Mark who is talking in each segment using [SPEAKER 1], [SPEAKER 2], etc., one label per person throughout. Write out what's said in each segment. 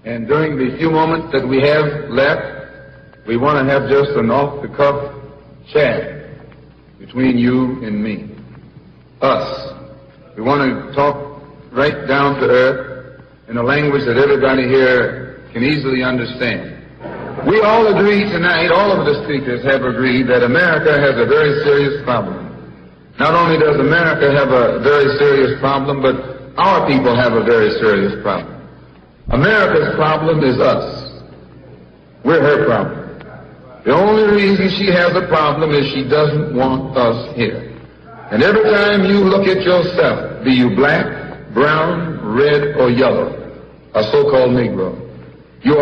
[SPEAKER 1] And during the few moments that we have left, we want to have just an off-the-cuff chat between you and me. Us. We want to talk right down to earth in a language that everybody here can easily understand. We all agree tonight, all of the speakers have agreed that America has a very serious problem. Not only does America have a very serious problem, but our people have a very serious problem. America's problem is us. We're her problem. The only reason she has a problem is she doesn't want us here. And every time you look at yourself, be you black, brown, red, or yellow, a so-called Negro, you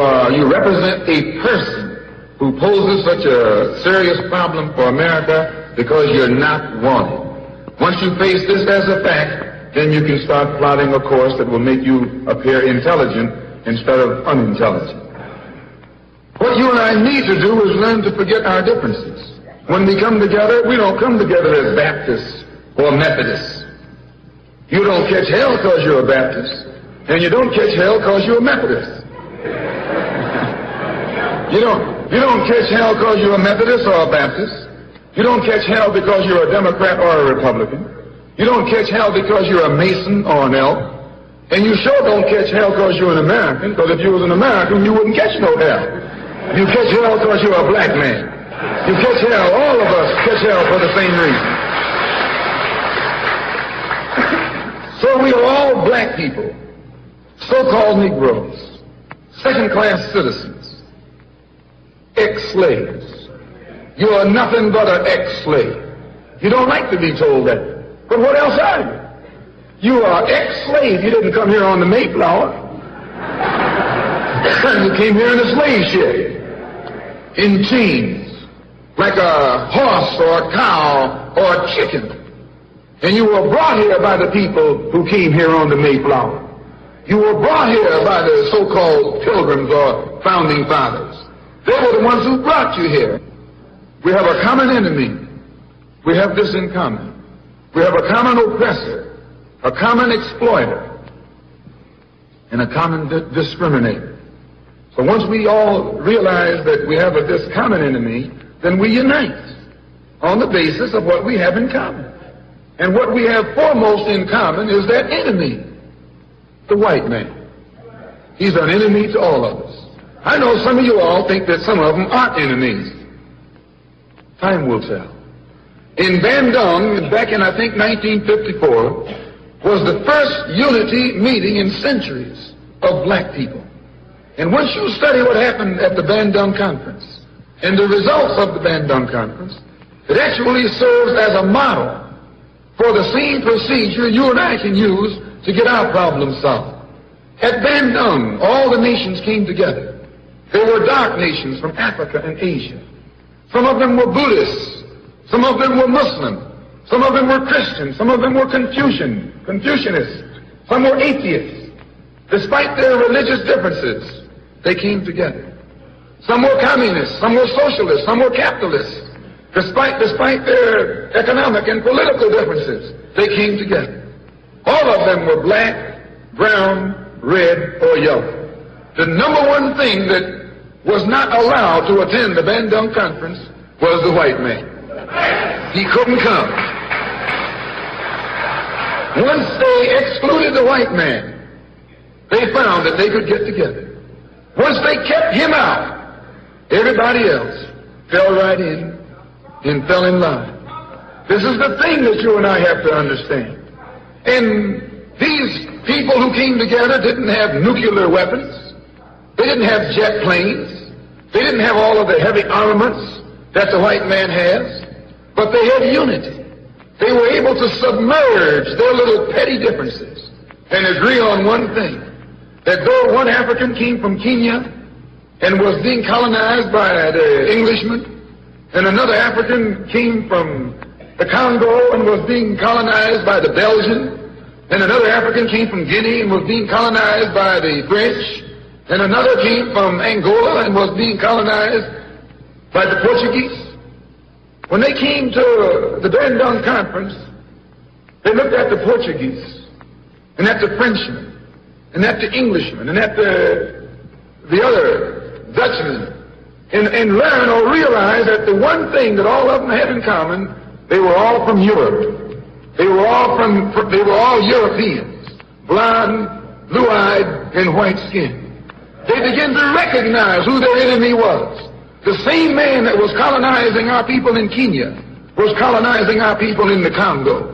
[SPEAKER 1] represent a person who poses such a serious problem for America because you're not wanted. Once you face this as a fact, then you can start plotting a course that will make you appear intelligent instead of unintelligent. What you and I need to do is learn to forget our differences. When we come together, we don't come together as Baptists or Methodists. You don't catch hell because you're a Baptist, and you don't catch hell because you're a Methodist. You don't catch hell because you're a Methodist or a Baptist. You don't catch hell because you're a Democrat or a Republican. You don't catch hell because you're a Mason or an elk. And you sure don't catch hell because you're an American, because if you was an American, you wouldn't catch no hell. You catch hell because you're a black man. You catch hell, all of us catch hell for the same reason. So we are all black people, so-called Negroes, second-class citizens, ex-slaves. You are nothing but an ex-slave. You don't like to be told that. But what else are you? You are ex-slave. You didn't come here on the Mayflower. You came here in a slave ship, in chains, like a horse or a cow or a chicken. And you were brought here by the people who came here on the Mayflower. You were brought here by the so-called pilgrims or founding fathers. They were the ones who brought you here. We have a common enemy. We have this in common. We have a common oppressor, a common exploiter, and a common discriminator. So once we all realize that we have this common enemy, then we unite on the basis of what we have in common. And what we have foremost in common is that enemy, the white man. He's an enemy to all of us. I know some of you all think that some of them aren't enemies. Time will tell. In Bandung, back in, I think, 1954, was the first unity meeting in centuries of black people. And once you study what happened at the Bandung Conference and the results of the Bandung Conference, it actually serves as a model for the same procedure you and I can use to get our problem solved. At Bandung, all the nations came together. They were dark nations from Africa and Asia. Some of them were Buddhists. Some of them were Muslim. Some of them were Christian. Some of them were Confucianists. Some were atheists. Despite their religious differences, they came together. Some were communists. Some were socialists. Some were capitalists. Despite their economic and political differences, they came together. All of them were black, brown, red, or yellow. The number one thing that was not allowed to attend the Bandung Conference was the white man. He couldn't come. Once they excluded the white man, they found that they could get together. Once they kept him out, everybody else fell right in and fell in line. This is the thing that you and I have to understand. And these people who came together didn't have nuclear weapons. They didn't have jet planes. They didn't have all of the heavy armaments that the white man has. But they had unity. They were able to submerge their little petty differences and agree on one thing, that though one African came from Kenya and was being colonized by the Englishmen, and another African came from the Congo and was being colonized by the Belgian, and another African came from Guinea and was being colonized by the French, and another came from Angola and was being colonized by the Portuguese. When they came to the Bandung Conference, they looked at the Portuguese and at the Frenchmen and at the Englishmen and at the the other Dutchmen and learn or realize that the one thing that all of them had in common, they were all from Europe. They were all Europeans, blonde, blue-eyed, and white-skinned. They began to recognize who their enemy was. The same man that was colonizing our people in Kenya was colonizing our people in the Congo.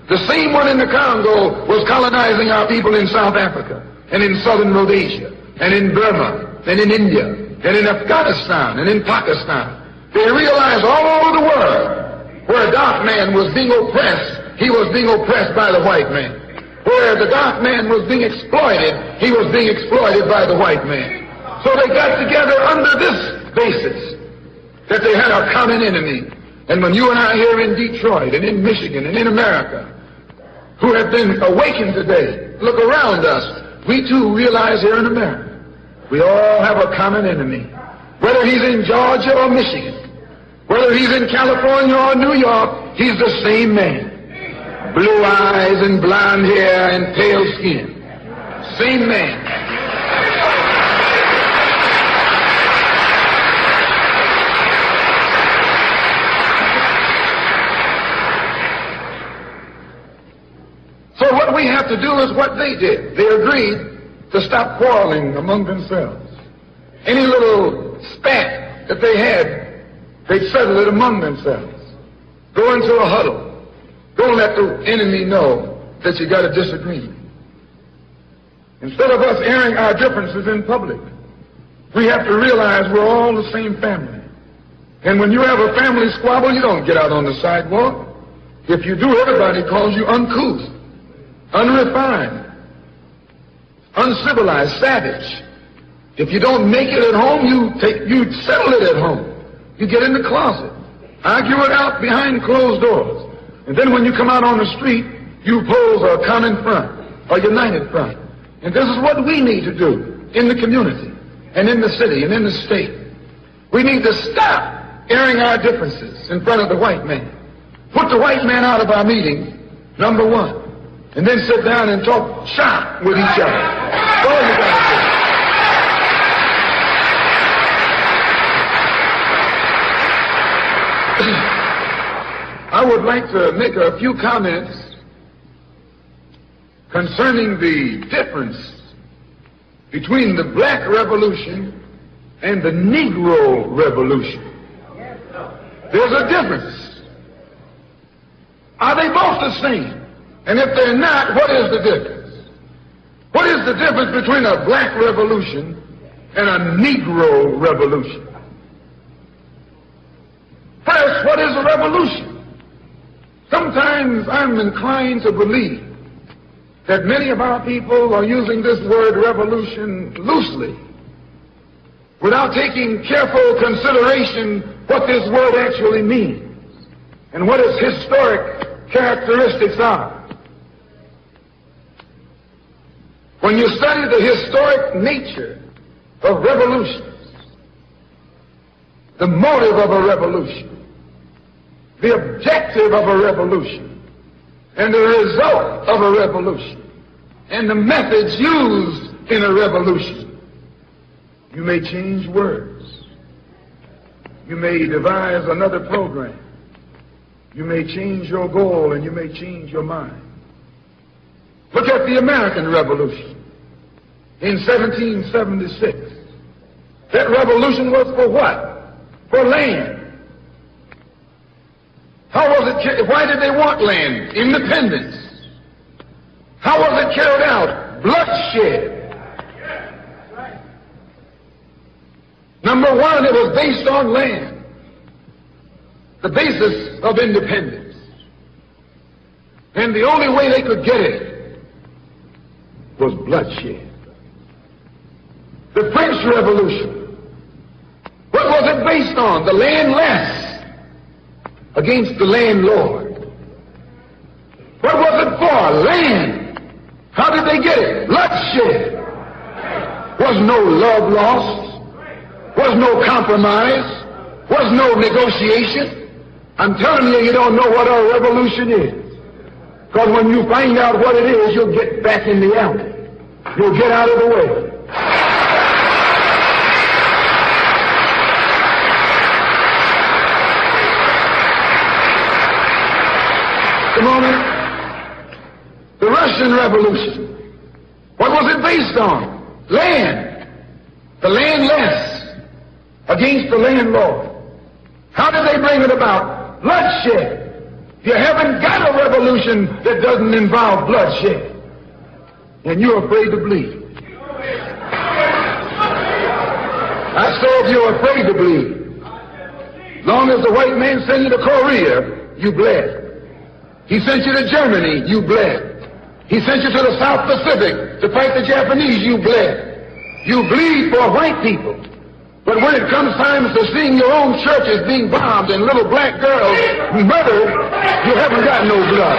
[SPEAKER 1] The same one in the Congo was colonizing our people in South Africa and in southern Rhodesia and in Burma and in India and in Afghanistan and in Pakistan. They realized all over the world where a dark man was being oppressed, he was being oppressed by the white man. Where the dark man was being exploited, he was being exploited by the white man. So they got together under this basis that they had a common enemy. And when you and I here in Detroit and in Michigan and in America, who have been awakened today, look around us, we too realize here in America, we all have a common enemy. Whether he's in Georgia or Michigan, whether he's in California or New York, he's the same man. Blue eyes and blonde hair and pale skin. Same man. So what we have to do is what they did. They agreed to stop quarreling among themselves. Any little spat that they had, they'd settle it among themselves. Go into a huddle. Don't let the enemy know that you got a disagreement. Instead of us airing our differences in public, we have to realize we're all the same family. And when you have a family squabble, you don't get out on the sidewalk. If you do, everybody calls you uncouth, unrefined, uncivilized, savage. If you don't make it at home, you settle it at home. You get in the closet, argue it out behind closed doors. And then when you come out on the street, you pose a common front, a united front. And this is what we need to do in the community and in the city and in the state. We need to stop airing our differences in front of the white man. Put the white man out of our meeting, number one. And then sit down and talk shop with each other. That's all you got to do. I would like to make a few comments concerning the difference between the Black Revolution and the Negro Revolution. There's a difference. Are they both the same? And if they're not, what is the difference? What is the difference between a Black Revolution and a Negro Revolution? First, what is a revolution? Sometimes I'm inclined to believe that many of our people are using this word revolution loosely, without taking careful consideration what this word actually means and what its historic characteristics are. When you study the historic nature of revolutions, the motive of a revolution, the objective of a revolution, and the result of a revolution, and the methods used in a revolution, you may change words. You may devise another program. You may change your goal and you may change your mind. Look at the American Revolution in 1776. That revolution was for what? For land. How was it? Why did they want land? Independence. How was it carried out? Bloodshed. Number one, it was based on land. The basis of independence. And the only way they could get it was bloodshed. The French Revolution. What was it based on? The landless against the landlord. What was it for? Land. How did they get it? Bloodshed. Was no love lost. Was no compromise. Was no negotiation. I'm telling you, you don't know what a revolution is. Because when you find out what it is, you'll get back in the alley. You'll get out of the way. a moment. The Russian Revolution. What was it based on? Land. The landless against the landlord. How did they bring it about? Bloodshed. You haven't got a revolution that doesn't involve bloodshed. And you're afraid to bleed. I saw if you're afraid to bleed. Long as the white man sent you to Korea, you bled. He sent you to Germany, you bled. He sent you to the South Pacific to fight the Japanese, you bled. You bleed for white people. But when it comes time to seeing your own churches being bombed and little black girls murdered, you haven't got no blood.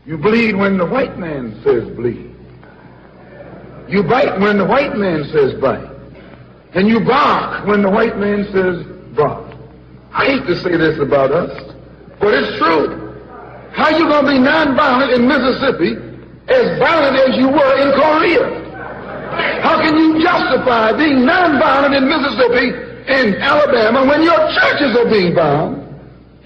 [SPEAKER 1] You bleed when the white man says bleed. You bite when the white man says bite. And you bark when the white man says bark. I hate to say this about us, but it's true. How you going to be nonviolent in Mississippi as violent as you were in Korea? How can you justify being nonviolent in Mississippi and Alabama when your churches are being bombed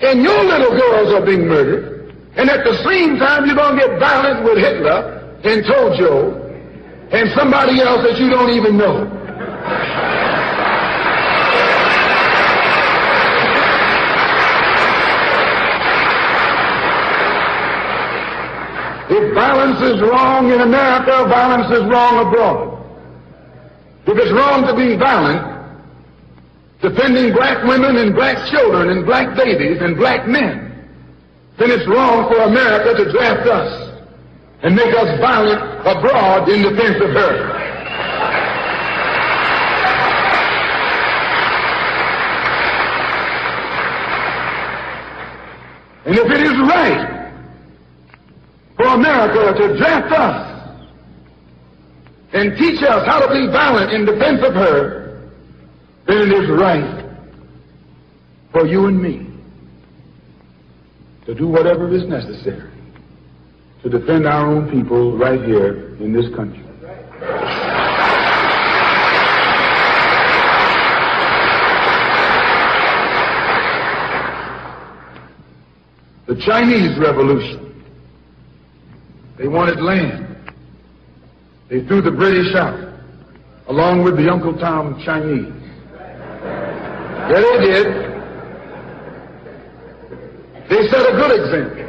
[SPEAKER 1] and your little girls are being murdered? And at the same time, you're going to get violent with Hitler and Tojo and somebody else that you don't even know. If violence is wrong in America, violence is wrong abroad. If it's wrong to be violent, defending black women and black children and black babies and black men, then it's wrong for America to draft us and make us violent abroad in defense of her. And if it is right for America to draft us and teach us how to be violent in defense of her, then it is right for you and me to do whatever is necessary to defend our own people right here in this country. The Chinese Revolution. They wanted land. They threw the British out, along with the Uncle Tom Chinese. Yeah, they did. They set a good example.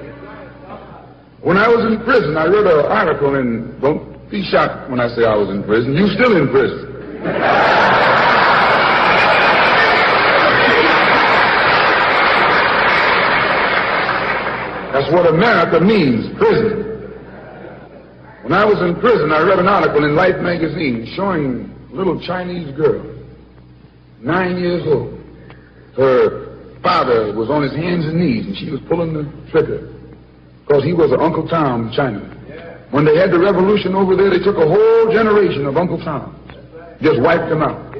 [SPEAKER 1] When I was in prison, I read an article, and don't be shocked when I say I was in prison. You're still in prison. That's what America means, prison. When I was in prison, I read an article in Life magazine showing a little Chinese girl, 9 years old. Her father was on his hands and knees, and she was pulling the trigger because he was an Uncle Tom Chinaman. When they had the revolution over there, they took a whole generation of Uncle Toms, just wiped them out.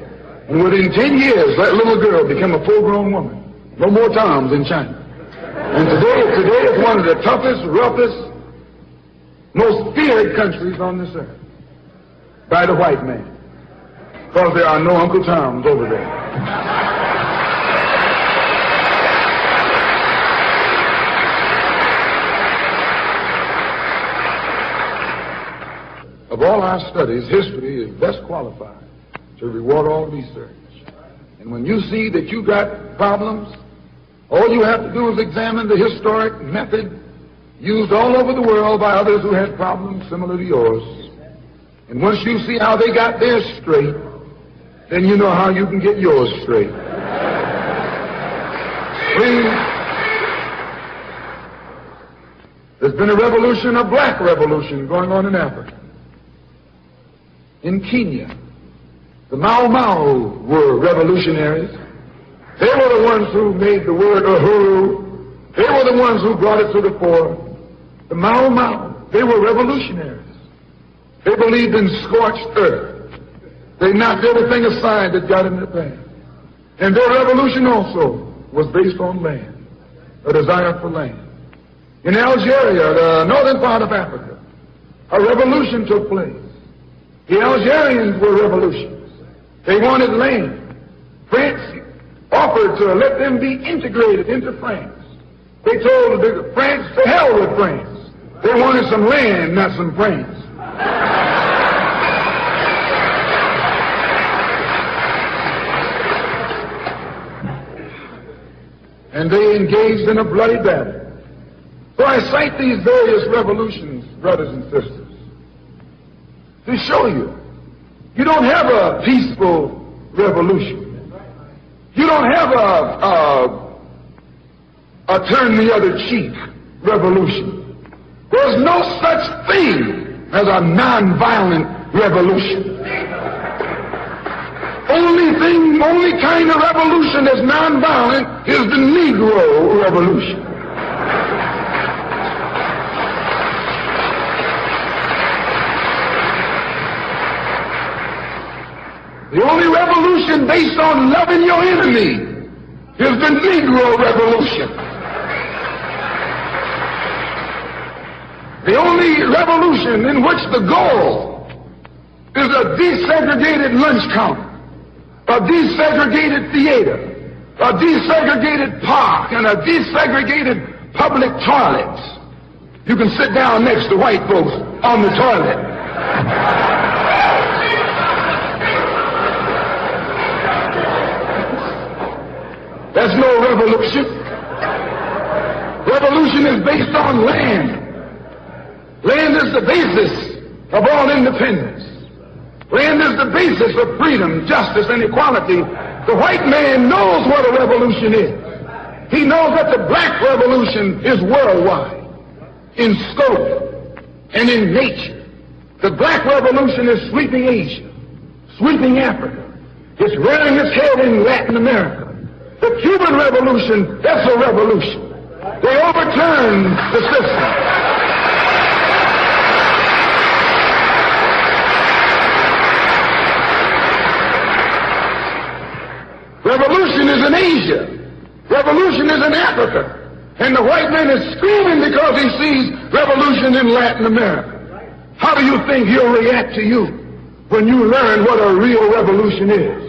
[SPEAKER 1] And within 10 years, that little girl became a full-grown woman. No more Toms in China. And today it's one of the toughest, roughest, most feared countries on this earth by the white man, because there are no Uncle Toms over there. Of all our studies, history is best qualified to reward all research. And when you see that you got problems, all you have to do is examine the historic method used all over the world by others who had problems similar to yours. And once you see how they got theirs straight, then you know how you can get yours straight. Please. There's been a revolution, a black revolution going on in Africa. In Kenya, the Mau Mau were revolutionaries. They were the ones who made the word uhuru. They were the ones who brought it to the fore. The Mau Mau, they were revolutionaries. They believed in scorched earth. They knocked everything aside that got in their path. And their revolution also was based on land, a desire for land. In Algeria, the northern part of Africa, a revolution took place. The Algerians were revolutionists. They wanted land. France offered to let them be integrated into France. They told France to hell with France. They wanted some land, not some France. And they engaged in a bloody battle. So I cite these various revolutions, brothers and sisters, to show you, you don't have a peaceful revolution. You don't have a turn the other cheek revolution. There's no such thing as a nonviolent revolution. Only kind of revolution that's nonviolent is the Negro Revolution. The only revolution based on loving your enemy is the Negro Revolution. The only revolution in which the goal is a desegregated lunch counter, a desegregated theater, a desegregated park, and a desegregated public toilets. You can sit down next to white folks on the toilet. That's no revolution. Revolution is based on land. Land is the basis of all independence. Land is the basis of freedom, justice, and equality. The white man knows what a revolution is. He knows that the black revolution is worldwide, in scope and in nature. The black revolution is sweeping Asia, sweeping Africa. It's rearing its head in Latin America. The Cuban Revolution, that's a revolution. They overturned the system. Revolution is in Asia. Revolution is in Africa. And the white man is screaming because he sees revolution in Latin America. How do you think he'll react to you when you learn what a real revolution is?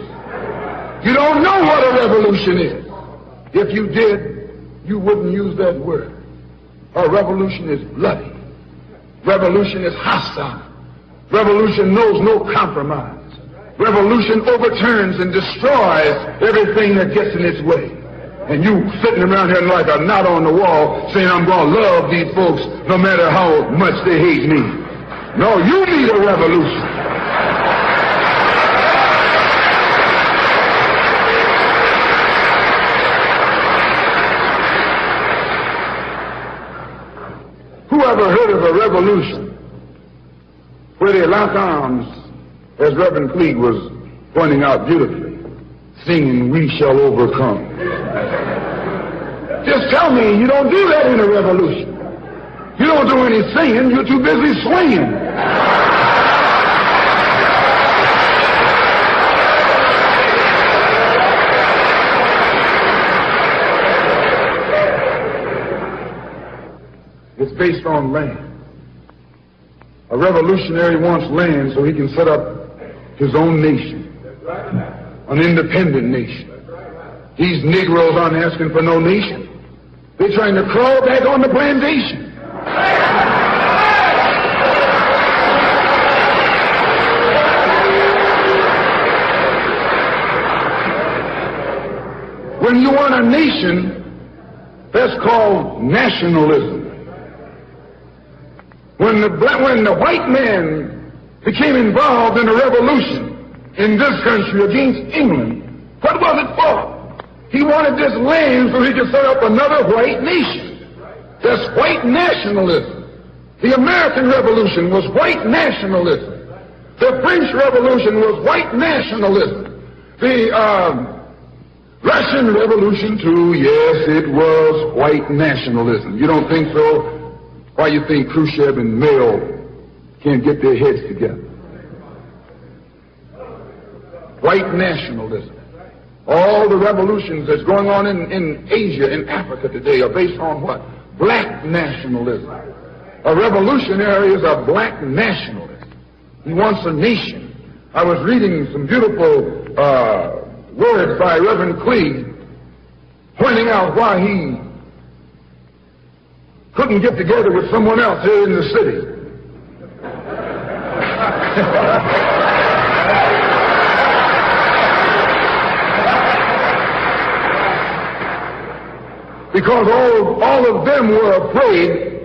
[SPEAKER 1] You don't know what a revolution is. If you did, you wouldn't use that word. A revolution is bloody. Revolution is hostile. Revolution knows no compromise. Revolution overturns and destroys everything that gets in its way. And you sitting around here like a knot on the wall saying, I'm going to love these folks no matter how much they hate me. No, you need a revolution. Who ever heard of a revolution where they lock arms, as Reverend Cleage was pointing out beautifully, singing, "We shall overcome"? Just tell me you don't do that in a revolution. You don't do any singing, you're too busy swinging. It's based on land. A revolutionary wants land so he can set up his own nation, an independent nation. These Negroes aren't asking for no nation. They're trying to crawl back on the plantation. When you want a nation, that's called nationalism. When the white man became involved in a revolution in this country against England, what was it for? He wanted this land so he could set up another white nation. That's white nationalism. The American Revolution was white nationalism. The French Revolution was white nationalism. The Russian Revolution, too, yes, it was white nationalism. You don't think so? Why you think Khrushchev and Mao can't get their heads together? White nationalism. All the revolutions that's going on in Asia, in Africa today are based on what? black nationalism. A revolutionary is a black nationalist. He wants a nation. I was reading some beautiful words by Reverend Cleave pointing out why he couldn't get together with someone else here in the city. Because all of them were afraid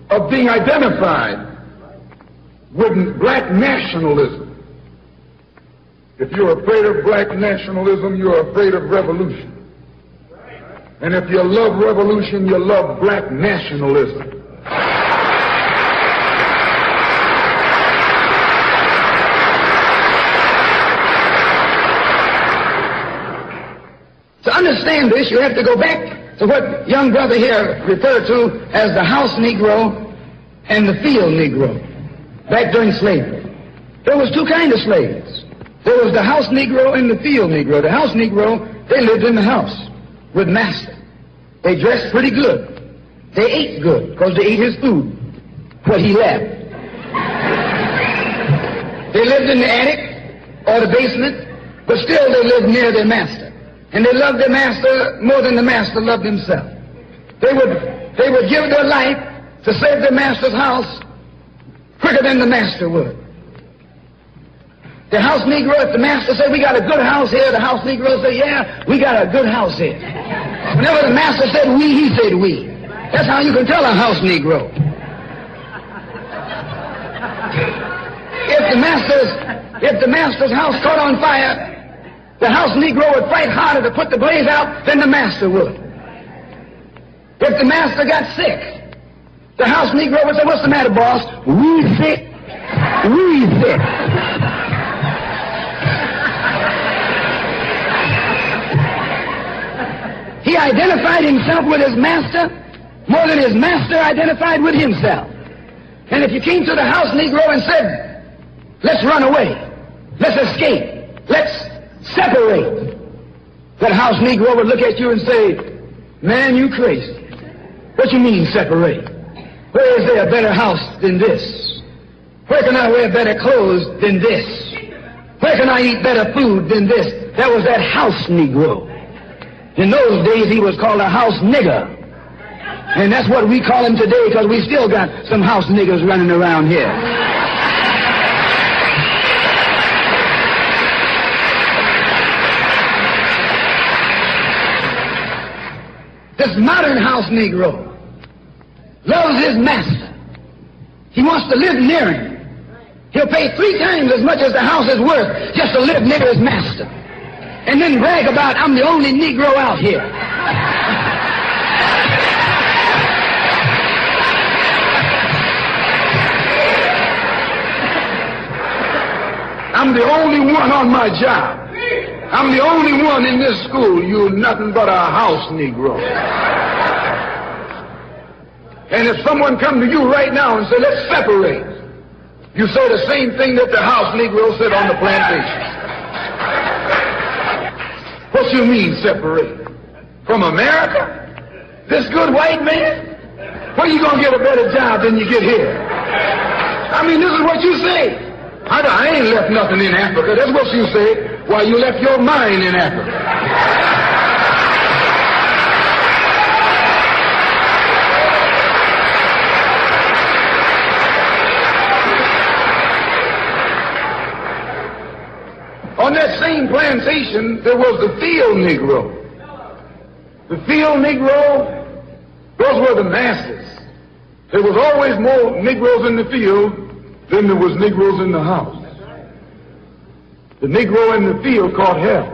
[SPEAKER 1] of being identified with black nationalism. If you're afraid of black nationalism, you're afraid of revolution. And if you love revolution, you love black nationalism.
[SPEAKER 2] To understand this, you have to go back to what young brother here referred to as the house Negro and the field Negro, back during slavery. There was two kinds of slaves. There was the house Negro and the field Negro. The house Negro, they lived in the house with master. They dressed pretty good. They ate good because they ate his food, what he left. They lived in the attic or the basement, but still they lived near their master. And they loved their master more than the master loved himself. They would give their life to save their master's house quicker than the master would. The house Negro, if the master said, "We got a good house here," the house Negro said, "Yeah, we got a good house here." Whenever the master said "we," he said "we." That's how you can tell a house Negro. If the master's house caught on fire, the house Negro would fight harder to put the blaze out than the master would. If the master got sick, the house Negro would say, "What's the matter, boss?" "We sick. We sick." He identified himself with his master more than his master identified with himself. And if you came to the house Negro and said, "Let's run away, let's escape, let's separate," that house Negro would look at you and say, "Man, you crazy. What you mean separate? Where is there a better house than this? Where can I wear better clothes than this? Where can I eat better food than this?" That was that house Negro. In those days, he was called a house nigger. And that's what we call him today, because we still got some house niggers running around here. This modern house Negro loves his master. He wants to live near him. He'll pay 3 times as much as the house is worth just to live near his master. And then brag about, "I'm the only Negro out here." "I'm the only one on my job. I'm the only one in this school. You're nothing but a house Negro." And if someone come to you right now and say, "Let's separate," you say the same thing that the house Negro said on the plantation. What you mean separate? From America? This good white man? Where you gonna get a better job than you get here? I mean, this is what you say. I ain't left nothing in Africa. That's what you say. Why, you left your mind in Africa. On that same plantation, there was the field Negro. The field Negro, those were the masses. There was always more Negroes in the field than there was Negroes in the house. The Negro in the field caught hell.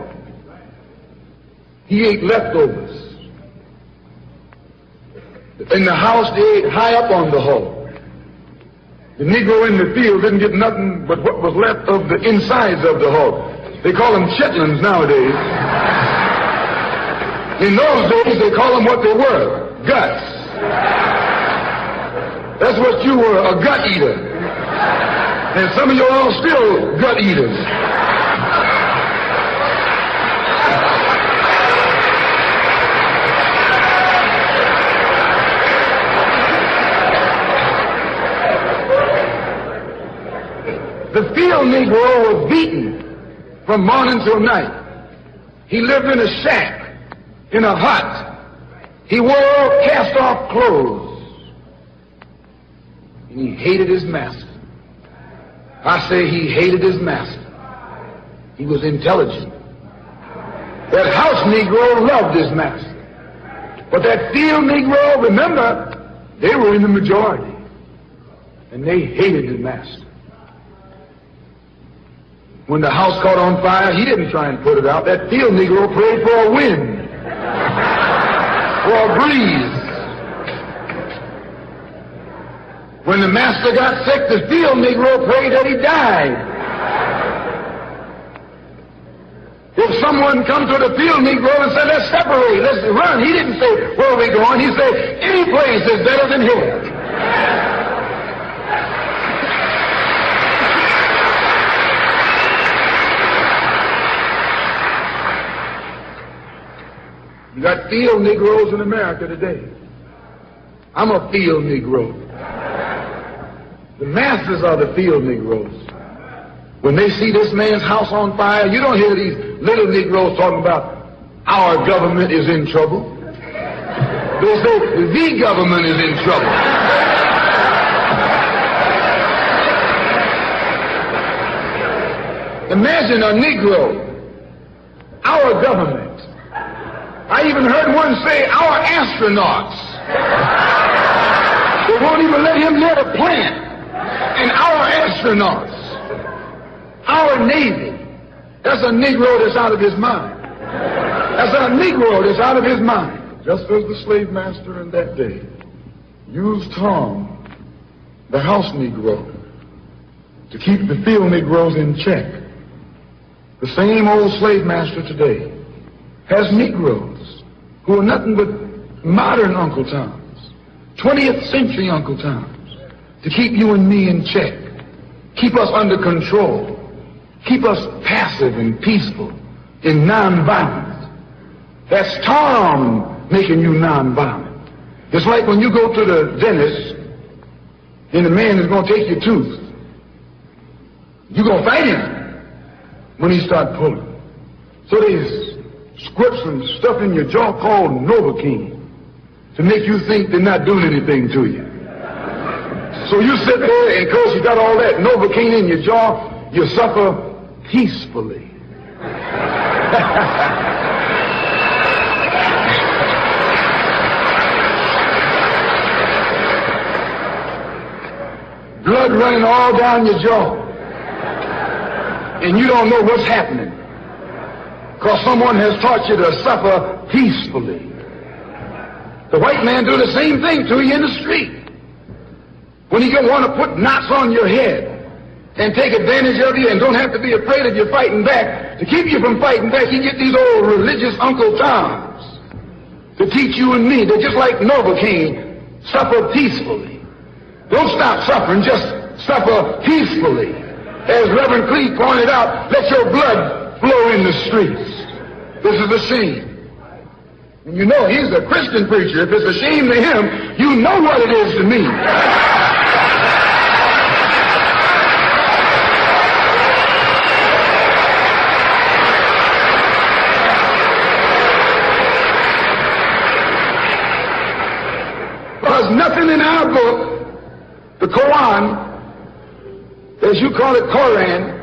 [SPEAKER 2] He ate leftovers. In the house, they ate high up on the hole. The Negro in the field didn't get nothing but what was left of the insides of the hole. They call them chitlins nowadays. In those days, they call them what they were, guts. That's what you were, a gut eater. And some of you all still gut eaters.
[SPEAKER 1] Negro was beaten from morning till night. He lived in a shack, in a hut. He wore cast-off clothes. And he hated his master. I say he hated his master. He was intelligent. That house Negro loved his master. But that field Negro, remember, they were in the majority. And they hated his master. When the house caught on fire, he didn't try and put it out. That field Negro prayed for a wind, for a breeze. When the master got sick, the field Negro prayed that he died. If someone come to the field Negro and said, let's separate, let's run, he didn't say, where are we going? He said, any place is better than here. You got field Negroes in America today. I'm a field Negro. The masses are the field Negroes. When they see this man's house on fire, you don't hear these little Negroes talking about our government is in trouble. They say the government is in trouble. Imagine a Negro, our government. I even heard one say, our astronauts. They won't even let him near the plant. And our astronauts. Our Navy, that's a Negro that's out of his mind. That's a Negro that's out of his mind. Just as the slave master in that day used Tom, the house Negro, to keep the field Negroes in check, the same old slave master today has Negroes who are nothing but modern Uncle Toms, 20th century Uncle Toms, to keep you and me in check, keep us under control. Keep us passive and peaceful in nonviolence. That's Tom making you nonviolent. It's like when you go to the dentist and the man is going to take your tooth. You're going to fight him when he starts pulling. So they squirt some stuff in your jaw called Novocaine to make you think they're not doing anything to you. So you sit there and because you got all that Novocaine in your jaw, you suffer peacefully. Blood running all down your jaw. And you don't know what's happening. Because someone has taught you to suffer peacefully. The white man do the same thing to you in the street. When he want to put knots on your head and take advantage of you and don't have to be afraid of you fighting back. To keep you from fighting back, he get these old religious Uncle Toms to teach you and me. They're just like Novocaine. Suffer peacefully. Don't stop suffering, just suffer peacefully. As Reverend Cleave pointed out, let your blood flow in the streets. This is a shame. And you know, he's a Christian preacher. If it's a shame to him, you know what it is to me. Nothing in our book, the Quran, as you call it, Koran,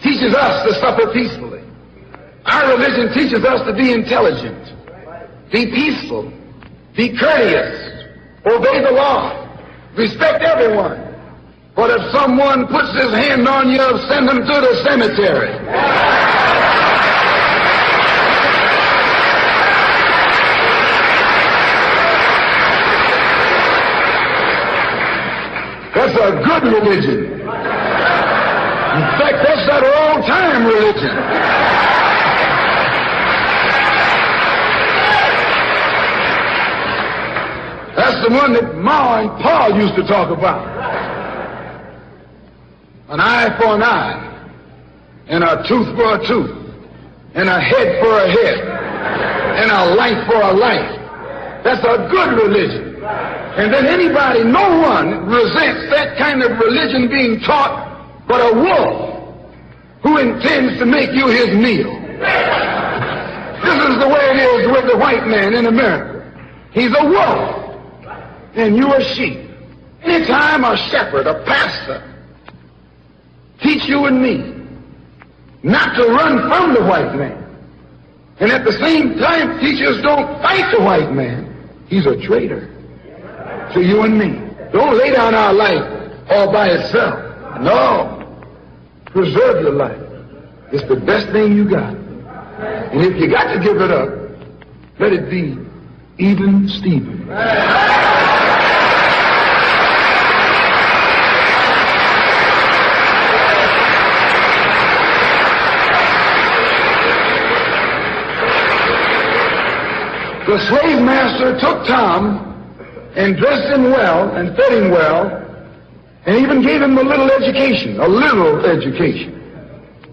[SPEAKER 1] teaches us to suffer peacefully. Our religion teaches us to be intelligent, be peaceful, be courteous, obey the law, respect everyone. But if someone puts his hand on you, send him to the cemetery. That's a good religion. In fact, that's that old-time religion. That's the one that Ma and Pa used to talk about. An eye for an eye, and a tooth for a tooth, and a head for a head, and a life for a life. That's a good religion. And then anybody, no one resents that kind of religion being taught but a wolf who intends to make you his meal. This is the way it is with the white man in America. He's a wolf, and you are sheep. Anytime a shepherd, a pastor, teach you and me not to run from the white man, and at the same time teach us don't fight the white man, he's a traitor to you and me. Don't lay down our life all by itself. No. Preserve your life. It's the best thing you got. And if you got to give it up, let it be even Stephen. The slave master took Tom and dressed him well and fed him well and even gave him a little education.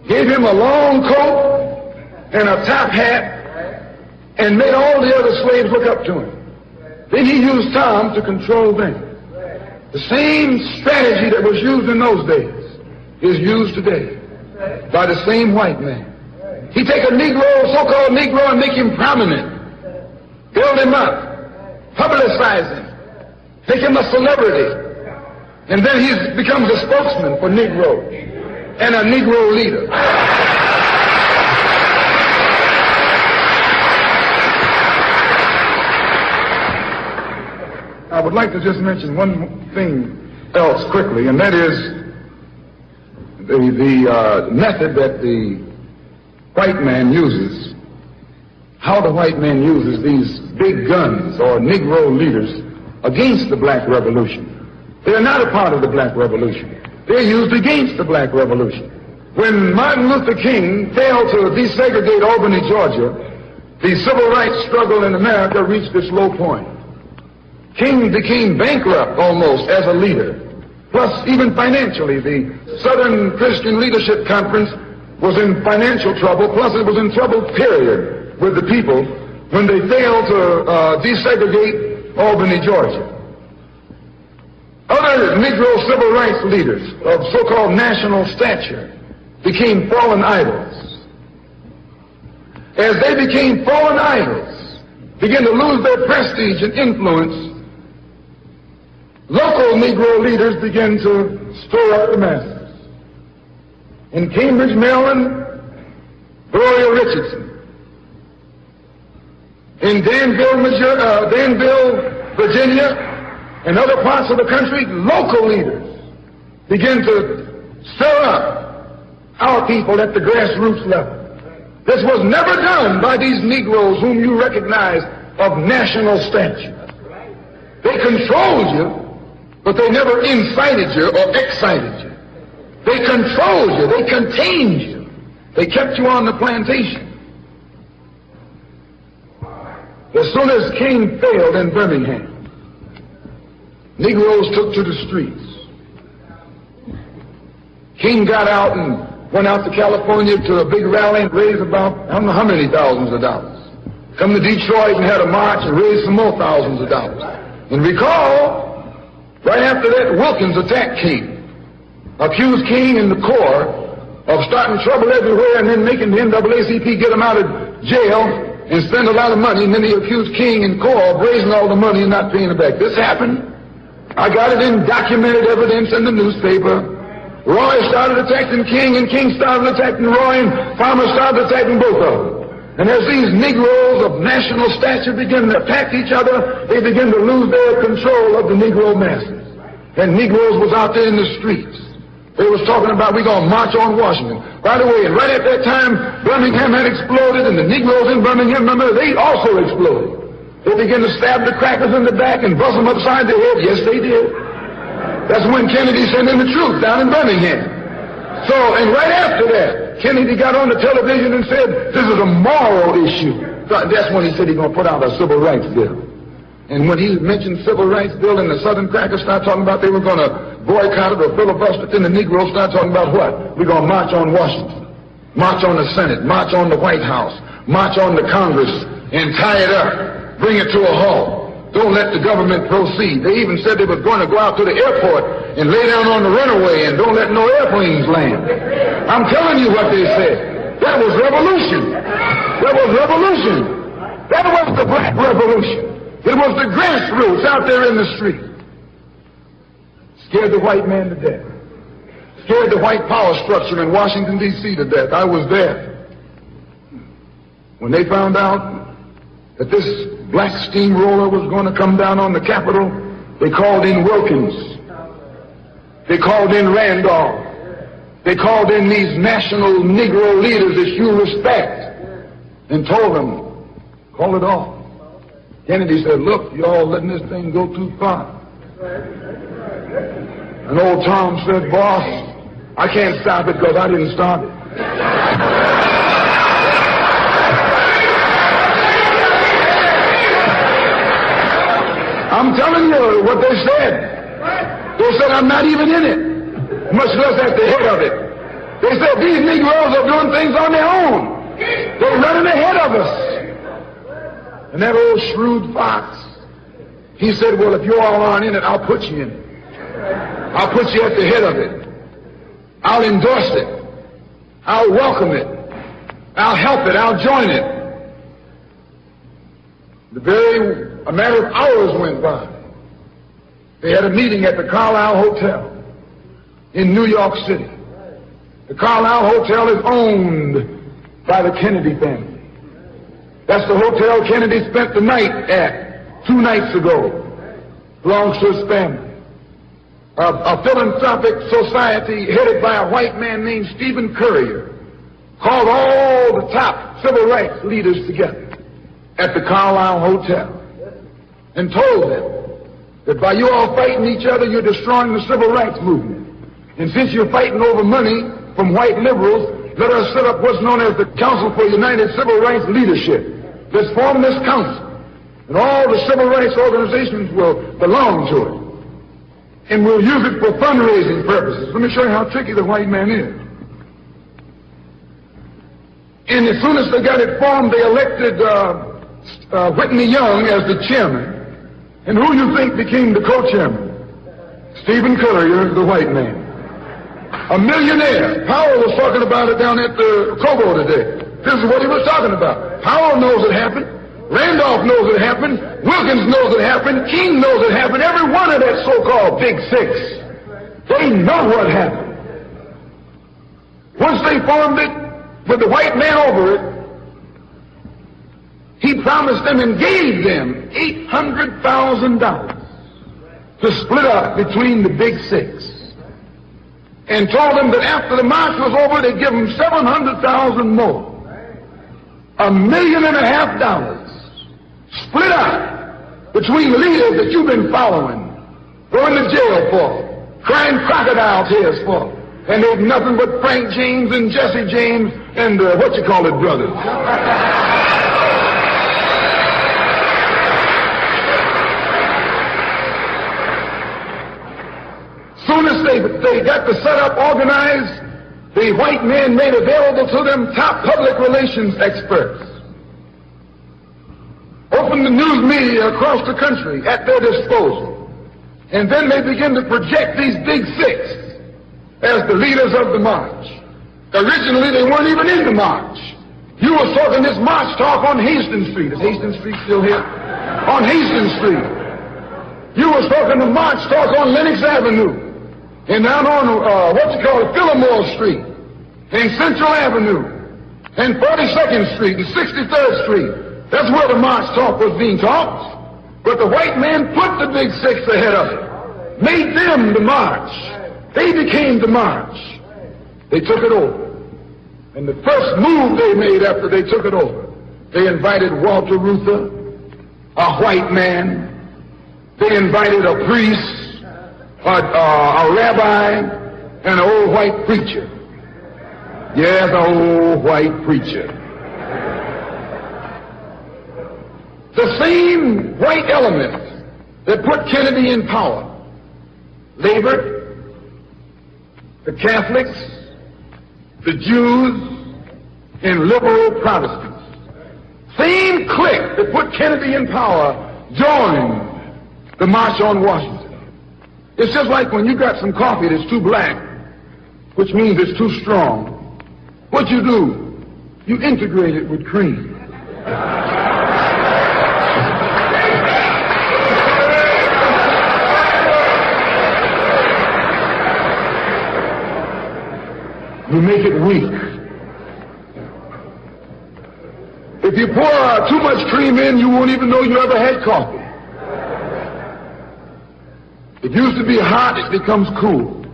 [SPEAKER 1] Gave him a long coat and a top hat and made all the other slaves look up to him. Then he used Tom to control them. The same strategy that was used in those days is used today by the same white man. He take a Negro, so-called Negro, and make him prominent. Build him up, publicize him, make him a celebrity, and then he becomes a spokesman for Negro and a Negro leader. I would like to just mention one thing else quickly, and that is the method that the white man uses. How the white man uses these big guns or Negro leaders against the black revolution. They are not a part of the black revolution. They're used against the black revolution. When Martin Luther King failed to desegregate Albany, Georgia, the civil rights struggle in America reached its low point. King became bankrupt almost as a leader. Plus, even financially, the Southern Christian Leadership Conference was in financial trouble, plus it was in trouble, period, with the people when they failed to desegregate Albany, Georgia. Other Negro civil rights leaders of so-called national stature became fallen idols. As they became fallen idols, began to lose their prestige and influence, local Negro leaders began to stir up the masses. In Cambridge, Maryland, Gloria Richardson. In Danville, Virginia, and other parts of the country, local leaders begin to stir up our people at the grassroots level. This was never done by these Negroes whom you recognize of national stature. They controlled you, but they never incited you or excited you. They controlled you, they contained you. They kept you on the plantation. As soon as King failed in Birmingham, Negroes took to the streets. King got out and went out to California to a big rally and raised about, I don't know how many thousands of dollars. Come to Detroit and had a march and raised some more thousands of dollars. And recall, right after that, Wilkins attacked King, accused King and the Corps of starting trouble everywhere and then making the NAACP get him out of jail and spend a lot of money, and then he accused King and Corps of raising all the money and not paying it back. This happened. I got it in documented evidence in the newspaper. Roy started attacking King, and King started attacking Roy, and Farmer started attacking both of them. And as these Negroes of national stature begin to attack each other, they begin to lose their control of the Negro masses. And Negroes was out there in the streets. They was talking about, we're going to march on Washington. By the way, and right at that time, Birmingham had exploded, and the Negroes in Birmingham, remember, they also exploded. They began to stab the crackers in the back and bust them upside the head. Yes, they did. That's when Kennedy sent in the troops down in Birmingham. So, and right after that, Kennedy got on the television and said, this is a moral issue. That's when he said he's going to put out a civil rights bill. And when he mentioned civil rights bill and the Southern crackers started talking about they were going to boycott it or filibuster, then the Negroes started talking about what? We're going to march on Washington, march on the Senate, march on the White House, march on the Congress, and tie it up, bring it to a halt. don't let the government proceed. They even said they were going to go out to the airport and lay down on the runway and don't let no airplanes land. I'm telling you what they said. That was revolution. That was revolution. That was the black revolution. It was the grassroots out there in the street. Scared the white man to death. Scared the white power structure in Washington, D.C. to death. I was there. When they found out that this black steamroller was going to come down on the Capitol, they called in Wilkins. They called in Randolph. They called in these national Negro leaders that you respect and told them, call it off. Kennedy said, look, you all letting this thing go too far. And old Tom said, boss, I can't stop it because I didn't start it. I'm telling you what they said. They said, I'm not even in it, much less at the head of it. They said, these Negroes are doing things on their own. They're running ahead of us. And that old shrewd fox, he said, well, if you all aren't in it, I'll put you in it. I'll put you at the head of it. I'll endorse it. I'll welcome it. I'll help it. I'll join it. A matter of hours went by. They had a meeting at the Carlisle Hotel in New York City. The Carlisle Hotel is owned by the Kennedy family. That's the hotel Kennedy spent the night at 2 nights ago. Belongs to his family. A philanthropic society headed by a white man named Stephen Currier called all the top civil rights leaders together at the Carlisle Hotel and told them that by you all fighting each other, you're destroying the civil rights movement. And since you're fighting over money from white liberals, let us set up what's known as the Council for United Civil Rights Leadership. Let's form this council, and all the civil rights organizations will belong to it. And we'll use it for fundraising purposes. Let me show you how tricky the white man is. And as soon as they got it formed, they elected Whitney Young as the chairman. And who you think became the co-chairman? Stephen Currier, the white man. A millionaire. Powell was talking about it down at the Cobo today. This is what he was talking about. Powell knows it happened. Randolph knows it happened. Wilkins knows it happened. King knows it happened. Every one of that so-called Big Six. They know what happened. Once they formed it, with the white man over it, he promised them and gave them $800,000 to split up between the Big Six. And told them that after the march was over, they'd give them $700,000 more. $1.5 million split up between leaders that you've been following, going to jail for, crying crocodile tears for, and they've nothing but Frank James and Jesse James and brothers. Soon as they got the setup organized, the white men made available to them top public relations experts. Opened the news media across the country at their disposal. And then they begin to project these Big Six as the leaders of the march. Originally, they weren't even in the march. You were talking this march talk on Hastings Street. Is Hastings Street still here? On Hastings Street. You were talking the march talk on Lenox Avenue. And down on, Fillmore Street, and Central Avenue, and 42nd Street, and 63rd Street. That's where the march talk was being talked. But the white man put the Big Six ahead of it, made them the march. They became the march. They took it over. And the first move they made after they took it over, they invited Walter Reuther, a white man. They invited a priest, a rabbi, and an old white preacher. Yeah, the old white preacher. The same white element that put Kennedy in power. Labor, the Catholics, the Jews, and liberal Protestants. Same clique that put Kennedy in power joined the March on Washington. It's just like when you got some coffee that's too black, which means it's too strong. What you do, you integrate it with cream. You make it weak. If you pour too much cream in, you won't even know you ever had coffee. It used to be hot, it becomes cool.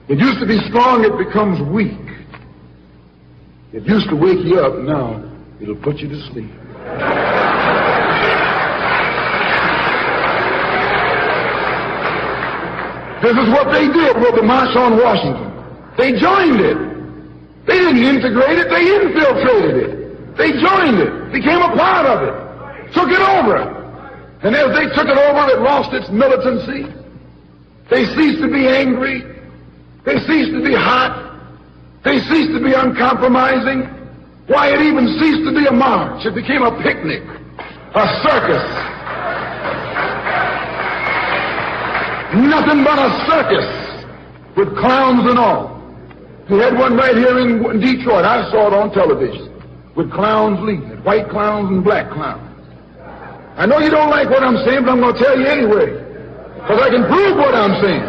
[SPEAKER 1] It used to be strong, it becomes weak. It used to wake you up, now it'll put you to sleep. This is what they did with the March on Washington. They joined it. They didn't integrate it, they infiltrated it. They joined it, became a part of it, took it over. And as they took it over, it lost its militancy. They ceased to be angry. They ceased to be hot. They ceased to be uncompromising. Why, it even ceased to be a march. It became a picnic, a circus. Nothing but a circus with clowns and all. We had one right here in Detroit. I saw it on television with clowns leading it, white clowns and black clowns. I know you don't like what I'm saying, but I'm going to tell you anyway, because I can prove what I'm saying.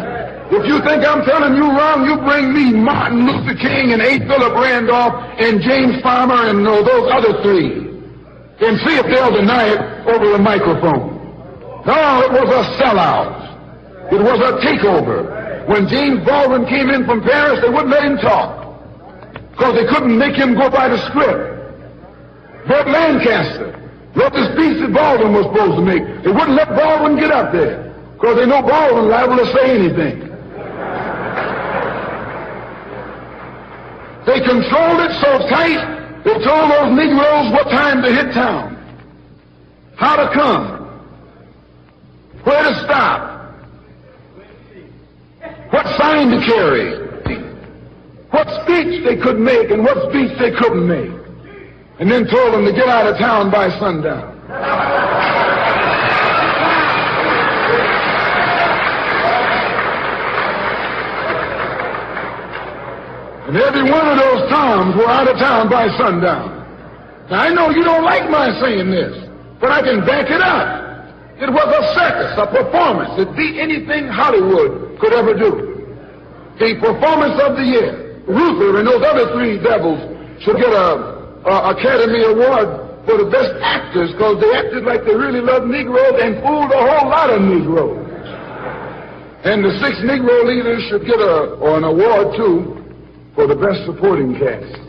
[SPEAKER 1] If you think I'm telling you wrong, you bring me Martin Luther King and A. Philip Randolph and James Farmer and those other three, and see if they'll deny it over the microphone. No, it was a sellout. It was a takeover. When James Baldwin came in from Paris, they wouldn't let him talk because they couldn't make him go by the script. Burt Lancaster wrote the speech that Baldwin was supposed to make. They wouldn't let Baldwin get up there because they know Baldwin's liable to say anything. They controlled it so tight, they told those Negroes what time to hit town, how to come, where to stop, what sign to carry, what speech they could make and what speech they couldn't make, and then told them to get out of town by sundown. And every one of those Toms were out of town by sundown. Now, I know you don't like my saying this, but I can back it up. It was a circus, a performance that beat anything Hollywood could ever do. The performance of the year. Luther and those other three devils should get a Academy Award for the best actors because they acted like they really loved Negroes and fooled a whole lot of Negroes. And the 6 Negro leaders should get an award, too, for the best supporting cast.